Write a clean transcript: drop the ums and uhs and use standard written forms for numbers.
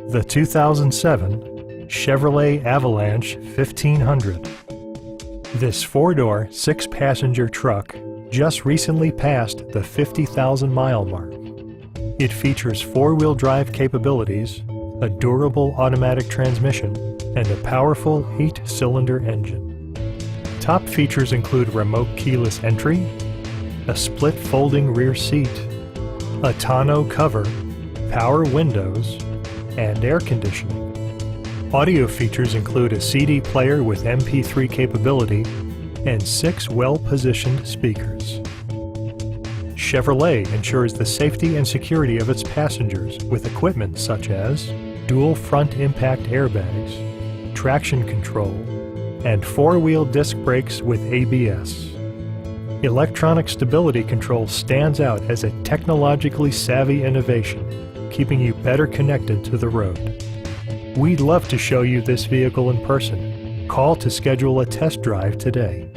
The 2007 Chevrolet Avalanche 1500. This four-door, six-passenger truck just recently passed the 50,000-mile mark. It features four-wheel drive capabilities, a durable automatic transmission, and a powerful 8-cylinder engine. Top features include remote keyless entry, a split folding rear seat, a tonneau cover, power windows, and air conditioning. Audio features include a CD player with MP3 capability and 6 well-positioned speakers. Chevrolet ensures the safety and security of its passengers with equipment such as dual front impact airbags, traction control, and four-wheel disc brakes with ABS. Electronic stability control stands out as a technologically savvy innovation, keeping you better connected to the road. We'd love to show you this vehicle in person. Call to schedule a test drive today.